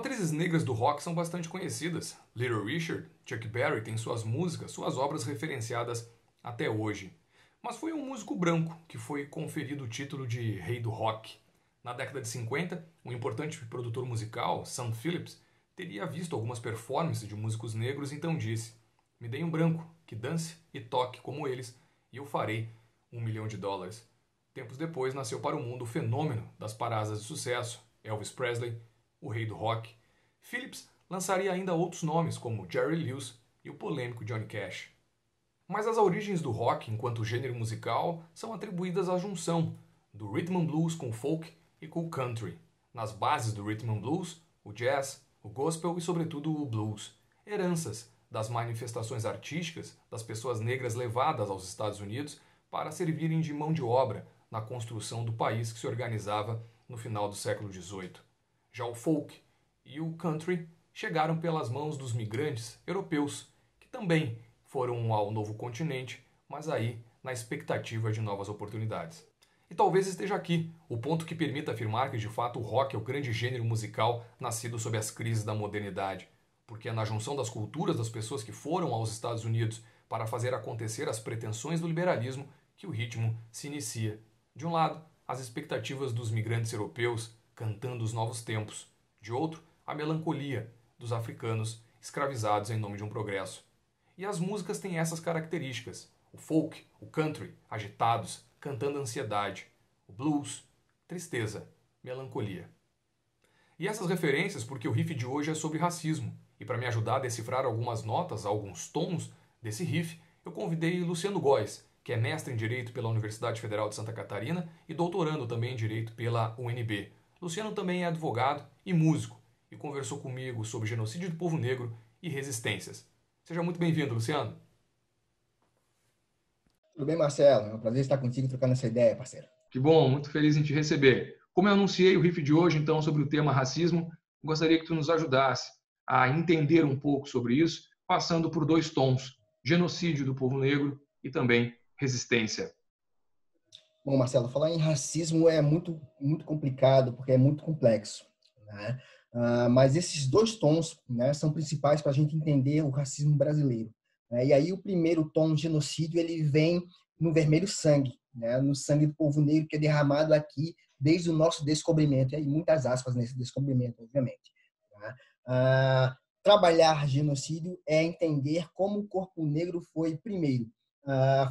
atrizes negras do rock são bastante conhecidas. Little Richard, Chuck Berry têm suas músicas, suas obras referenciadas até hoje. Mas foi um músico branco que foi conferido o título de Rei do Rock. Na década de 50, um importante produtor musical, Sam Phillips, teria visto algumas performances de músicos negros e então disse: "Me dê um branco que dance e toque como eles e eu farei US$ 1 milhão". Tempos depois nasceu para o mundo o fenômeno das paradas de sucesso, Elvis Presley, o rei do rock. Phillips lançaria ainda outros nomes como Jerry Lewis e o polêmico Johnny Cash. Mas as origens do rock enquanto gênero musical são atribuídas à junção do rhythm and blues com o folk e com o country. Nas bases do rhythm and blues, o jazz, o gospel e sobretudo o blues, heranças das manifestações artísticas das pessoas negras levadas aos Estados Unidos para servirem de mão de obra na construção do país que se organizava no final do século XVIII. Já o folk e o country chegaram pelas mãos dos migrantes europeus, que também foram ao novo continente, mas aí na expectativa de novas oportunidades. E talvez esteja aqui o ponto que permita afirmar que de fato o rock é o grande gênero musical nascido sob as crises da modernidade, porque é na junção das culturas das pessoas que foram aos Estados Unidos para fazer acontecer as pretensões do liberalismo que o ritmo se inicia. De um lado, as expectativas dos migrantes europeus cantando os novos tempos, de outro, a melancolia dos africanos escravizados em nome de um progresso. E as músicas têm essas características. O folk, o country, agitados, cantando ansiedade. O blues, tristeza, melancolia. E essas referências porque o riff de hoje é sobre racismo. E para me ajudar a decifrar algumas notas, alguns tons desse riff, eu convidei Luciano Góes, que é mestre em Direito pela Universidade Federal de Santa Catarina e doutorando também em Direito pela UNB. Luciano também é advogado e músico e conversou comigo sobre genocídio do povo negro e resistências. Seja muito bem-vindo, Luciano. Tudo bem, Marcelo? É um prazer estar contigo trocando essa ideia, parceiro. Que bom, muito feliz em te receber. Como eu anunciei o riff de hoje, então, sobre o tema racismo, gostaria que tu nos ajudasse a entender um pouco sobre isso, passando por dois tons: genocídio do povo negro e também resistência. Bom, Marcelo, falar em racismo é muito complicado, porque é muito complexo, né? Mas esses dois tons, né, são principais para a gente entender o racismo brasileiro, né? E aí o primeiro tom, genocídio, ele vem no vermelho sangue, né? No sangue do povo negro que é derramado aqui desde o nosso descobrimento, e aí muitas aspas nesse descobrimento, obviamente, né? Trabalhar genocídio é entender como o corpo negro foi, primeiro,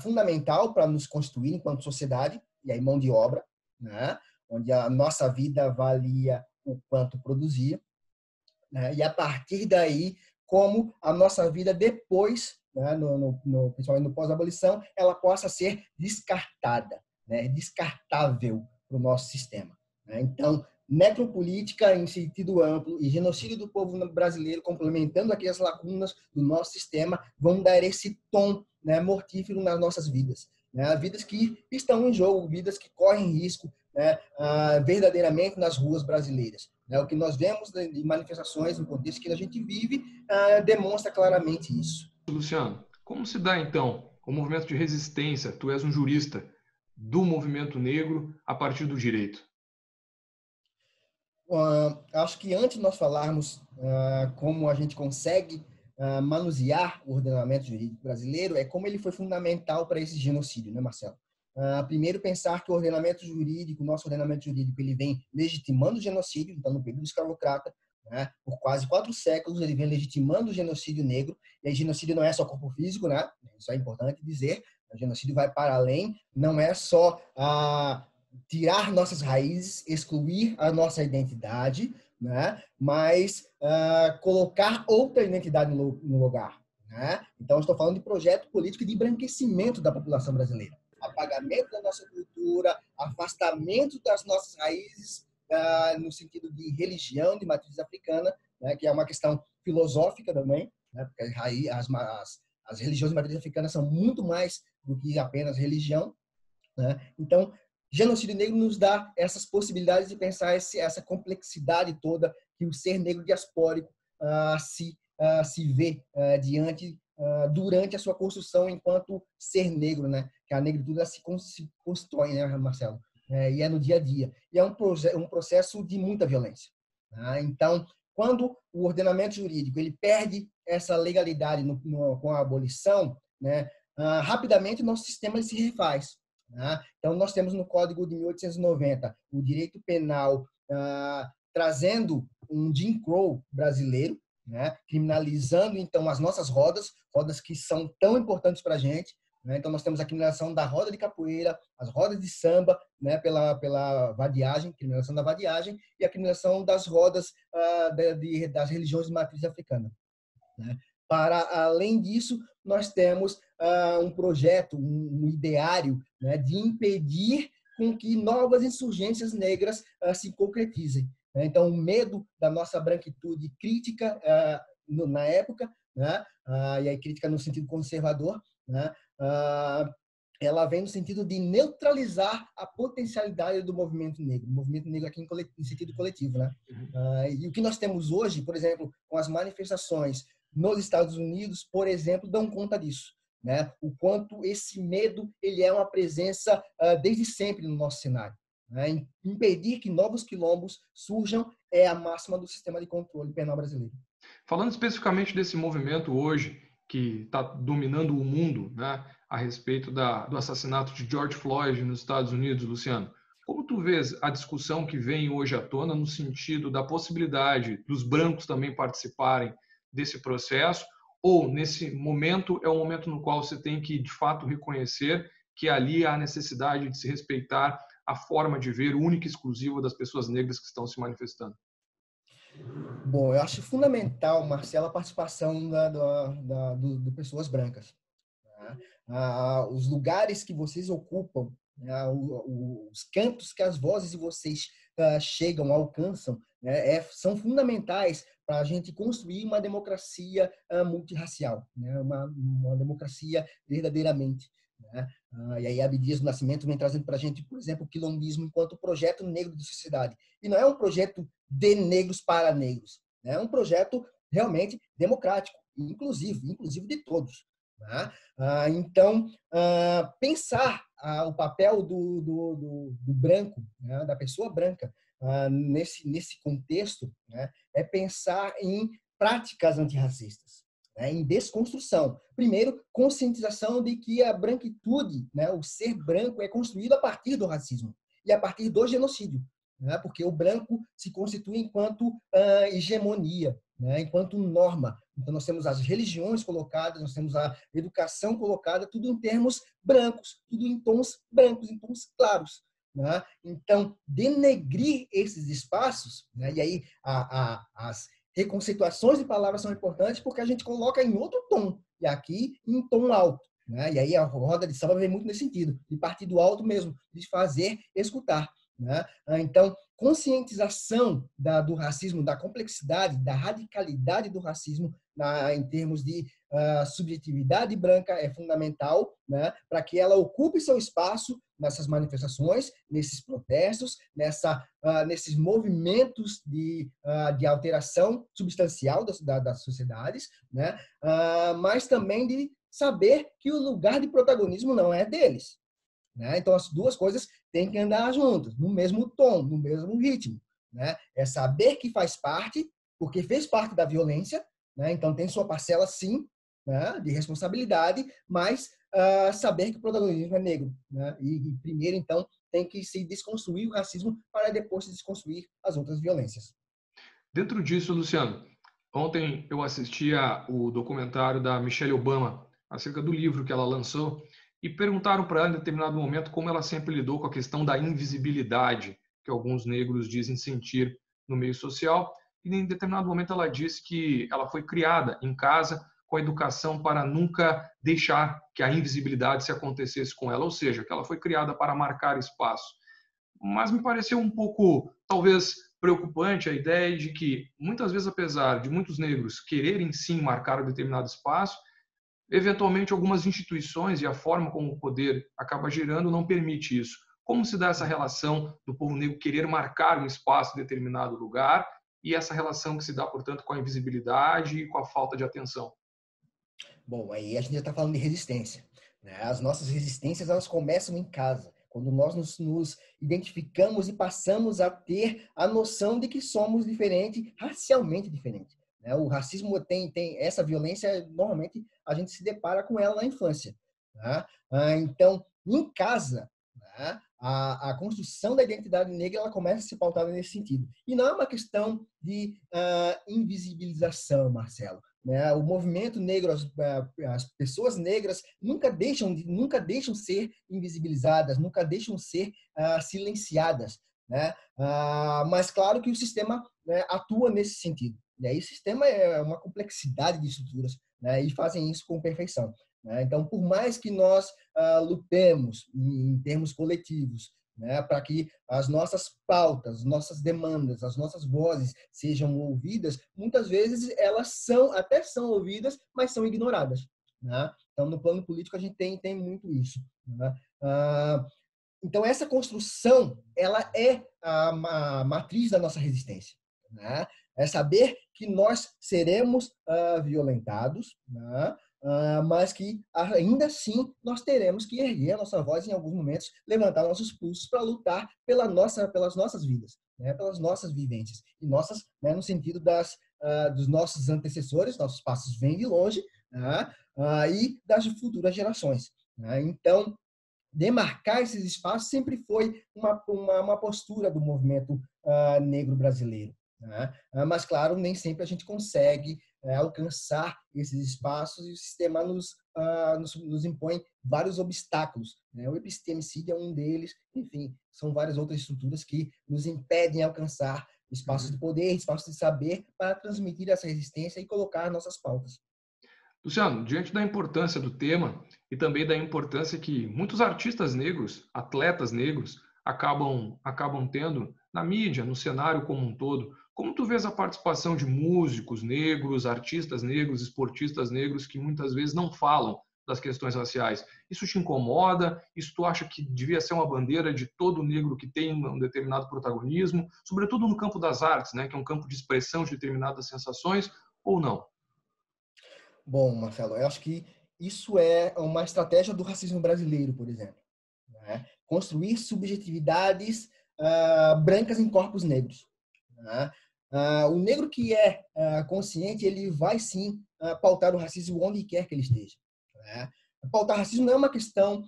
fundamental para nos construir enquanto sociedade, e aí mão de obra, né? Onde a nossa vida valia o quanto produzia, né? E a partir daí, como a nossa vida depois, né, principalmente no pós-abolição, ela possa ser descartada, né? Descartável para o nosso sistema, né? Então, necropolítica em sentido amplo e genocídio do povo brasileiro, complementando aqui as lacunas do nosso sistema, vão dar esse tom, né, mortífero nas nossas vidas, né? Vidas que estão em jogo, vidas que correm risco, né, verdadeiramente nas ruas brasileiras, né? O que nós vemos de manifestações no contexto que a gente vive demonstra claramente isso. Luciano, como se dá então o movimento de resistência? Tu és um jurista do movimento negro a partir do direito. Acho que antes de nós falarmos como a gente consegue manusear o ordenamento jurídico brasileiro, é como ele foi fundamental para esse genocídio, né, Marcelo? Primeiro, pensar que o ordenamento jurídico, nosso ordenamento jurídico, ele vem legitimando o genocídio, então, no período escravocrata, né, por quase 4 séculos, ele vem legitimando o genocídio negro, e aí genocídio não é só corpo físico, né? Isso é importante dizer, o genocídio vai para além, não é só tirar nossas raízes, excluir a nossa identidade, né? Mas colocar outra identidade no lugar, né? Então, estou falando de projeto político de embranquecimento da população brasileira. Apagamento da nossa cultura, afastamento das nossas raízes no sentido de religião, de matriz africana, né? Que é uma questão filosófica também, né? Porque as religiões de matriz africana são muito mais do que apenas religião, né? Então, genocídio negro nos dá essas possibilidades de pensar essa complexidade toda que o ser negro diaspórico se vê durante a sua construção enquanto ser negro, né? Que a negritude ela se constrói, né, Marcelo? E é no dia a dia. E é um processo de muita violência. Né? Então, Quando o ordenamento jurídico ele perde essa legalidade com a abolição, né, rapidamente nosso sistema ele se refaz. Né? Então, nós temos no Código de 1890 o direito penal trazendo um Jim Crow brasileiro, né, criminalizando então as nossas rodas que são tão importantes para a gente. Né? Então, nós temos a criminalização da roda de capoeira, as rodas de samba, né, pela vadiagem, criminalização da vadiagem, e a criminalização das rodas das religiões de matriz africana. Né? Para além disso, nós temos um projeto, um ideário, né, de impedir com que novas insurgências negras se concretizem. Né? Então, o medo da nossa branquitude crítica na época, né, e aí crítica no sentido conservador, né, ela vem no sentido de neutralizar a potencialidade do movimento negro aqui em sentido coletivo, né? E o que nós temos hoje, por exemplo, com as manifestações nos Estados Unidos, por exemplo, dão conta disso, né? O quanto esse medo ele é uma presença desde sempre no nosso cenário. Né? Impedir que novos quilombos surjam é a máxima do sistema de controle penal brasileiro. Falando especificamente desse movimento hoje, que está dominando o mundo, né, a respeito do assassinato de George Floyd nos Estados Unidos, Luciano, como tu vês a discussão que vem hoje à tona no sentido da possibilidade dos brancos também participarem desse processo, ou nesse momento é um momento no qual você tem que, de fato, reconhecer que ali há necessidade de se respeitar a forma de ver única e exclusiva das pessoas negras que estão se manifestando? Bom, eu acho fundamental, Marcelo, a participação de pessoas brancas. Né? Os lugares que vocês ocupam, né? Os cantos que as vozes de vocês chegam, alcançam, né? São fundamentais para a gente construir uma democracia multirracial, né? Uma democracia verdadeiramente. Né? E aí Abdias do Nascimento vem trazendo para a gente, por exemplo, o quilombismo enquanto projeto negro de sociedade. E não é um projeto de negros para negros, né? É um projeto realmente democrático, inclusive de todos. Né? Então, pensar o papel do branco, né? Da pessoa branca, nesse contexto, né? É pensar em práticas antirracistas, né? Em desconstrução. Primeiro, conscientização de que a branquitude, né? O ser branco é construído a partir do racismo e a partir do genocídio. Né? Porque o branco se constitui enquanto hegemonia, né? Enquanto norma. Então, nós temos as religiões colocadas, nós temos a educação colocada, tudo em termos brancos, tudo em tons brancos, em tons claros. Né? Então, denegrir esses espaços, né? E aí as reconceituações de palavras são importantes porque a gente coloca em outro tom, e aqui em tom alto. Né? E aí a roda de samba vem muito nesse sentido, de partir do alto mesmo, de fazer escutar. Né? Então, conscientização do racismo, da complexidade, da radicalidade do racismo em termos de subjetividade branca é fundamental, né? Para que ela ocupe seu espaço nessas manifestações, nesses protestos, nesses movimentos de alteração substancial das sociedades, né? Mas também de saber que o lugar de protagonismo não é deles. Né? Então, as duas coisas têm que andar juntas, no mesmo tom, no mesmo ritmo. Né? É saber que faz parte, porque fez parte da violência, né? Então tem sua parcela, sim, né? De responsabilidade, mas saber que o protagonismo é negro. Né? E primeiro, então, tem que se desconstruir o racismo para depois se desconstruir as outras violências. Dentro disso, Luciano, ontem eu assisti o documentário da Michelle Obama acerca do livro que ela lançou e perguntaram para ela em determinado momento como ela sempre lidou com a questão da invisibilidade que alguns negros dizem sentir no meio social. E em determinado momento ela disse que ela foi criada em casa com a educação para nunca deixar que a invisibilidade se acontecesse com ela, ou seja, que ela foi criada para marcar espaço. Mas me pareceu um pouco, talvez, preocupante a ideia de que, muitas vezes, apesar de muitos negros quererem sim marcar um determinado espaço, eventualmente algumas instituições e a forma como o poder acaba girando não permite isso. Como se dá essa relação do povo negro querer marcar um espaço em determinado lugar e essa relação que se dá, portanto, com a invisibilidade e com a falta de atenção? Bom, aí a gente já está falando de resistência. Né? As nossas resistências, elas começam em casa. quando nós nos identificamos e passamos a ter a noção de que somos diferentes, racialmente diferentes. Né? O racismo tem essa violência, normalmente a gente se depara com ela na infância. Tá? Então, em casa, né, a construção da identidade negra ela começa a se pautar nesse sentido. E não é uma questão de invisibilização, Marcelo. Né? O movimento negro, as pessoas negras nunca deixam ser invisibilizadas, nunca deixam ser silenciadas. Né? Mas claro que o sistema, né, atua nesse sentido. E aí o sistema é uma complexidade de estruturas, né, e fazem isso com perfeição. Né? Então, por mais que nós lutemos em termos coletivos, né, para que as nossas pautas, nossas demandas, as nossas vozes sejam ouvidas, muitas vezes elas até são ouvidas, mas são ignoradas. Né? Então, no plano político, a gente tem muito isso. Né? Então, essa construção ela é a matriz da nossa resistência. Né? É saber que nós seremos violentados, né? Mas que ainda assim nós teremos que erguer a nossa voz em alguns momentos, levantar nossos pulsos para lutar pelas nossas vidas, né? Pelas nossas vivências. E nossas, né, no sentido dos nossos antecessores, nossos passos vêm de longe, né? E das futuras gerações. Né? Então, demarcar esses espaços sempre foi uma postura do movimento negro brasileiro. Né? Mas, claro, nem sempre a gente consegue alcançar esses espaços e o sistema nos impõe vários obstáculos. Né? O epistemicídio é um deles, enfim, são várias outras estruturas que nos impedem alcançar espaços de poder, espaços de saber para transmitir essa resistência e colocar nossas pautas. Luciano, diante da importância do tema e também da importância que muitos artistas negros, atletas negros, acabam tendo na mídia, no cenário como um todo, como tu vês a participação de músicos negros, artistas negros, esportistas negros que muitas vezes não falam das questões raciais? Isso te incomoda? Isso tu acha que devia ser uma bandeira de todo negro que tem um determinado protagonismo, sobretudo no campo das artes, né, que é um campo de expressão de determinadas sensações, ou não? Bom, Marcelo, eu acho que isso é uma estratégia do racismo brasileiro, por exemplo. Né? Construir subjetividades brancas em corpos negros. Né? O negro que é consciente, ele vai sim pautar o racismo onde quer que ele esteja. Né? Pautar racismo não é uma questão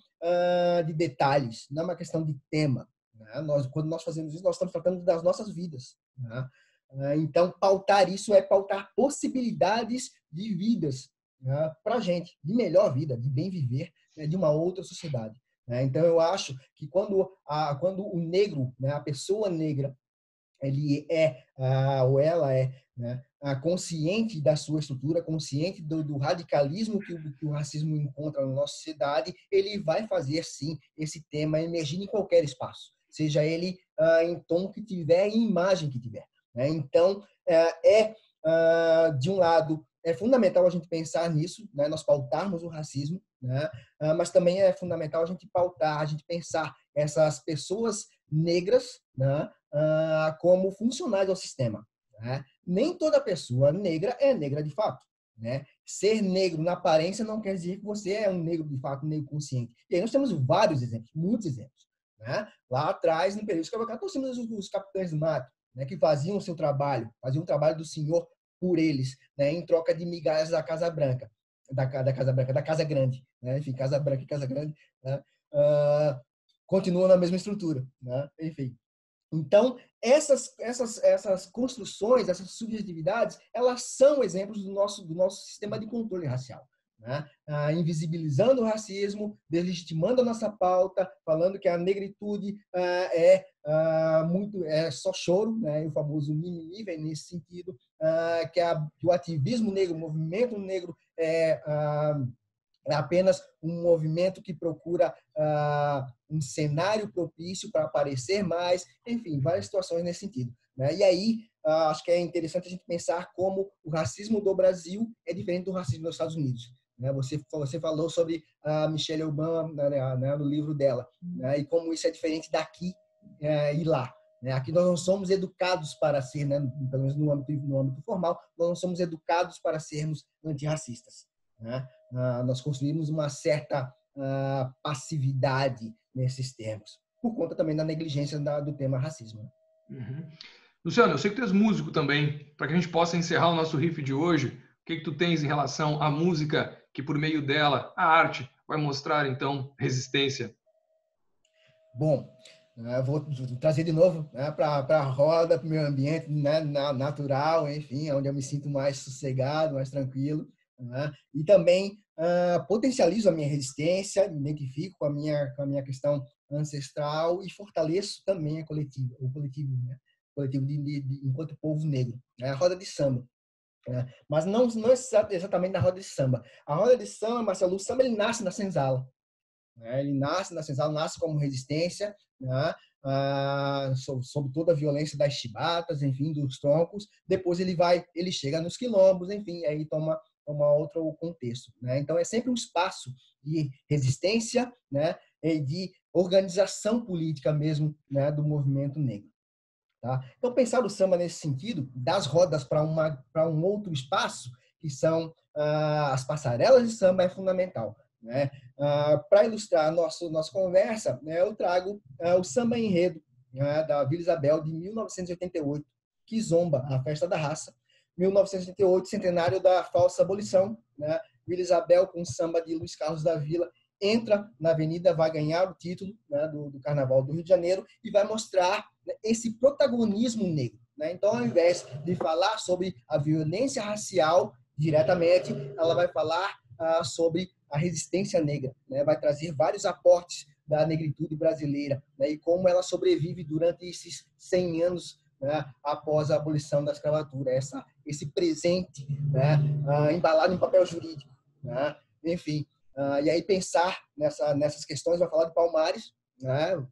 de detalhes, não é uma questão de tema. Né? Quando nós fazemos isso, nós estamos tratando das nossas vidas. Né? Então, pautar isso é pautar possibilidades de vidas, né, para a gente, de melhor vida, de bem viver, né, de uma outra sociedade. Né? Então, eu acho que quando o negro, né, a pessoa negra, ele ou ela é, né, consciente da sua estrutura, consciente do radicalismo que o racismo encontra na nossa sociedade, ele vai fazer, sim, esse tema emergir em qualquer espaço, seja ele em tom que tiver, em imagem que tiver. Né? Então, de um lado, é fundamental a gente pensar nisso, né? Nós pautarmos o racismo, né? Mas também é fundamental a gente pautar, a gente pensar essas pessoas negras, né? Como funcionais ao sistema. Né? Nem toda pessoa negra é negra de fato. Né? Ser negro na aparência não quer dizer que você é um negro de fato, um negro consciente. E aí nós temos vários exemplos, muitos exemplos. Né? Lá atrás, no período escravocrata, nós temos os capitães do mato, né? Que faziam o seu trabalho, faziam o trabalho do senhor por eles, né? Em troca de migalhas da Casa Branca, da Casa Grande. Né? Enfim, Casa Branca e Casa Grande, né? Continuam na mesma estrutura. Né? Enfim. Então, essas construções, essas subjetividades, elas são exemplos do nosso sistema de controle racial. Né? Invisibilizando o racismo, deslegitimando a nossa pauta, falando que a negritude é só choro, né? E o famoso mimimi vem nesse sentido, que o ativismo negro, o movimento negro é apenas um movimento que procura um cenário propício para aparecer mais, enfim, várias situações nesse sentido. Né? E aí, acho que é interessante a gente pensar como o racismo do Brasil é diferente do racismo dos Estados Unidos. Né? Você falou sobre a Michelle Obama, né, no livro dela, né? E como isso é diferente daqui e lá. Né? Aqui nós não somos educados para ser, né, pelo menos no âmbito formal, nós não somos educados para sermos antirracistas. Né? Nós construímos uma certa passividade nesses termos, por conta também da negligência do tema racismo. Uhum. Luciano, eu sei que tu és músico também. Para que a gente possa encerrar o nosso riff de hoje, o que tu tens em relação à música que, por meio dela, a arte vai mostrar, então, resistência? Bom, eu vou trazer de novo, né, para a roda, para o meu ambiente, né, natural, enfim, onde eu me sinto mais sossegado, mais tranquilo, né, e também potencializo a minha resistência, me identifico com a minha questão ancestral e fortaleço também o coletivo, né, coletivo enquanto povo negro, né, a roda de samba. Né, mas não exatamente na roda de samba. A roda de samba, Marcelo, o samba ele nasce na senzala, né? Ele nasce na senzala, nasce como resistência, né? Sob toda a violência das chibatas, enfim, dos troncos. Depois ele chega nos quilombos, enfim, aí toma outro contexto, né? Então é sempre um espaço de resistência, né? E de organização política mesmo, né? Do movimento negro. Tá? Então, pensar o samba nesse sentido, das rodas para um outro espaço, que são as passarelas de samba, é fundamental. Né? Para ilustrar a nossa conversa, né, eu trago o samba enredo, né, da Vila Isabel, de 1988, que zomba a festa da raça. 1988, centenário da falsa abolição. Né? Vila Isabel, com samba de Luiz Carlos da Vila, entra na avenida, vai ganhar o título, né, do Carnaval do Rio de Janeiro e vai mostrar, né, esse protagonismo negro. Né? Então, ao invés de falar sobre a violência racial diretamente, ela vai falar sobre a resistência negra, né? Vai trazer vários aportes da negritude brasileira, né? E como ela sobrevive durante esses 100 anos, né, após a abolição da escravatura, esse presente, né, embalado em papel jurídico. Né? Enfim, e aí pensar nessas questões, vai falar de Palmares, né?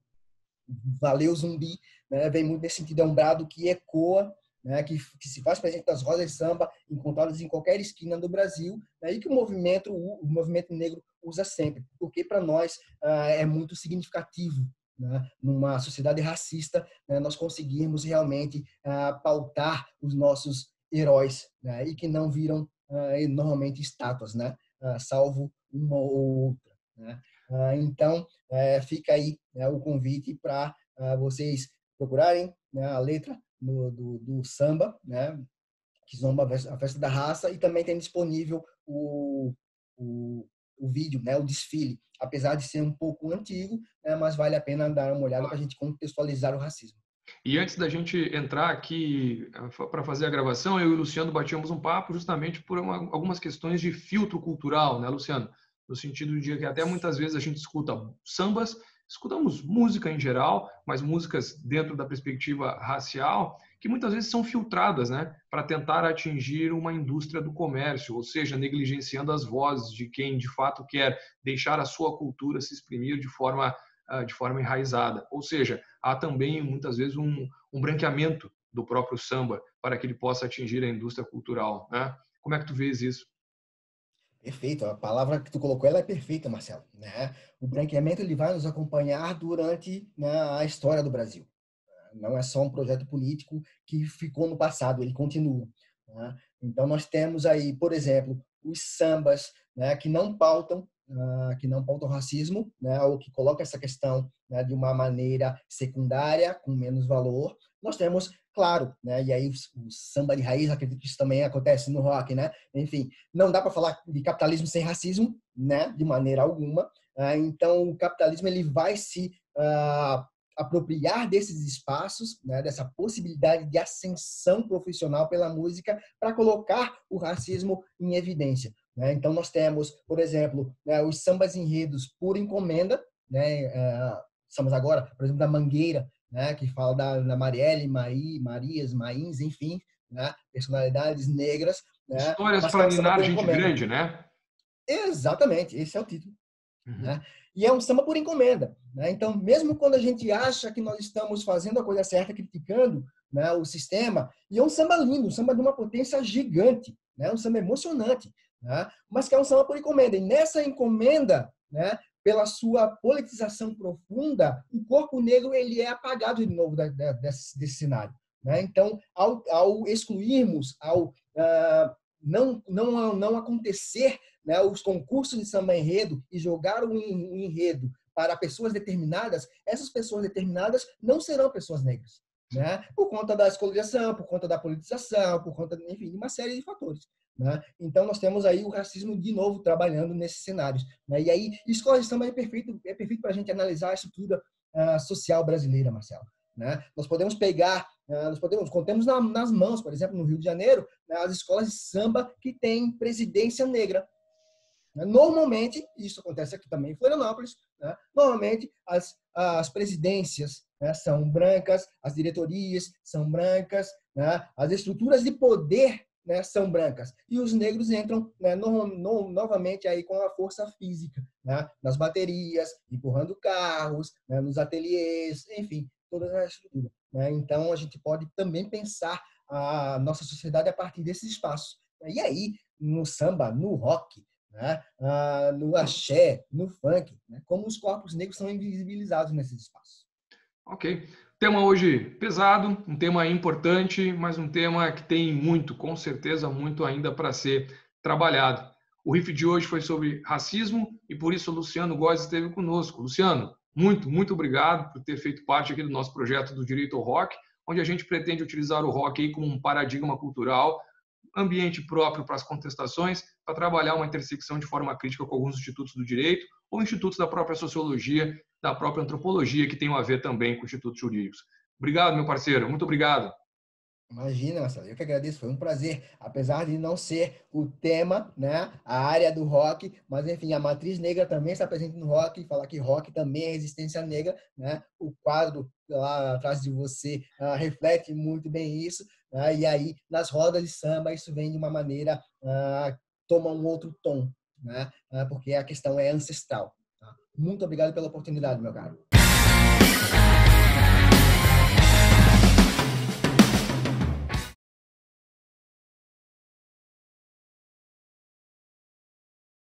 Valeu Zumbi, né? Vem muito nesse sentido, é um brado que ecoa, né? Que se faz presente nas rodas de samba, encontradas em qualquer esquina do Brasil, né? E que o movimento negro usa sempre, porque para nós é muito significativo, né? Numa sociedade racista, né? Nós conseguirmos realmente pautar os nossos heróis, né? E que não viram normalmente estátuas, né? Salvo uma ou outra. Né? Então, fica aí, né, o convite para vocês procurarem, né, a letra do samba, né, que zomba a festa da raça, e também tem disponível o, o vídeo, né, o desfile, apesar de ser um pouco antigo, né, mas vale a pena dar uma olhada para a gente contextualizar o racismo. E antes da gente entrar aqui para fazer a gravação, eu e o Luciano batíamos um papo justamente por algumas questões de filtro cultural, né, Luciano? No sentido de que até muitas vezes a gente escuta sambas, escutamos música em geral, mas músicas dentro da perspectiva racial, que muitas vezes são filtradas, né, para tentar atingir uma indústria do comércio, ou seja, negligenciando as vozes de quem de fato quer deixar a sua cultura se exprimir de forma enraizada. Ou seja, há também muitas vezes um branqueamento do próprio samba para que ele possa atingir a indústria cultural. Né? Como é que tu vês isso? Perfeito, a palavra que tu colocou ela é perfeita, Marcelo. Né? O branqueamento ele vai nos acompanhar durante, né, a história do Brasil. Não é só um projeto político que ficou no passado, ele continua. Né? Então, nós temos aí, por exemplo, os sambas, né, que não pautam racismo, né, ou que colocam essa questão, né, de uma maneira secundária, com menos valor. Nós temos, claro, né, e aí o samba de raiz, acredito que isso também acontece no rock, né? Enfim, não dá para falar de capitalismo sem racismo, né, de maneira alguma. Então, o capitalismo ele vai se apropriar desses espaços, né, dessa possibilidade de ascensão profissional pela música para colocar o racismo em evidência. Né? Então, nós temos, por exemplo, né, os sambas enredos por encomenda, né, sambas agora, por exemplo, da Mangueira, né, que fala da Marielle, Marias, Mains, enfim, né, personalidades negras, né, Histórias mas que é para um samba ninar por gente encomenda. grande, né? Exatamente, esse é o título. Uhum. Né? E é um samba por encomenda. Né? Então, mesmo quando a gente acha que nós estamos fazendo a coisa certa, criticando, né, o sistema, e é um samba lindo, um samba de uma potência gigante, né? Um samba emocionante, né? Mas que é um samba por encomenda. E nessa encomenda, né, pela sua politização profunda, o corpo negro ele é apagado de novo desse cenário. Né? Então, ao excluirmos, ao não acontecer, né, os concursos de samba enredo e jogar o enredo para pessoas determinadas, essas pessoas determinadas não serão pessoas negras, né? Por conta da escolarização, por conta da politização, por conta, enfim, de uma série de fatores. Né? Então, nós temos aí o racismo de novo trabalhando nesses cenários. Né? E aí, escola de samba é perfeito para a gente analisar a estrutura social brasileira, Marcelo. Né? Nós podemos pegar, contemos nas mãos, por exemplo, no Rio de Janeiro, né, as escolas de samba que têm presidência negra. Né? Normalmente, isso acontece aqui também em Florianópolis, né? Normalmente as presidências, né, são brancas, as diretorias são brancas, né? As estruturas de poder, né, são brancas. E os negros entram, né, novamente aí com a força física, né, nas baterias, empurrando carros, né, nos ateliês, enfim, toda a estrutura. Né? Então, a gente pode também pensar a nossa sociedade a partir desses espaços. E aí, no samba, no rock, né? No axé, no funk, né? Como os corpos negros são invisibilizados nesses espaços. Ok. Tema hoje pesado, um tema importante, mas um tema que tem muito, com certeza, muito ainda para ser trabalhado. O riff de hoje foi sobre racismo e por isso o Luciano Góes esteve conosco. Luciano, muito obrigado por ter feito parte aqui do nosso projeto do Direito ao Rock, onde a gente pretende utilizar o rock aí como um paradigma cultural, ambiente próprio para as contestações, para trabalhar uma intersecção de forma crítica com alguns institutos do direito ou institutos da própria sociologia, da própria antropologia, que tem a ver também com institutos jurídicos. Obrigado, meu parceiro. Muito obrigado. Imagina, Marcelo, eu que agradeço, foi um prazer, apesar de não ser o tema, né, a área do rock, mas enfim, a matriz negra também está presente no rock, falar que rock também é resistência negra, né, o quadro lá atrás de você reflete muito bem isso, né, e aí nas rodas de samba isso vem de uma maneira, toma um outro tom, né, porque a questão é ancestral. Tá? Muito obrigado pela oportunidade, meu caro.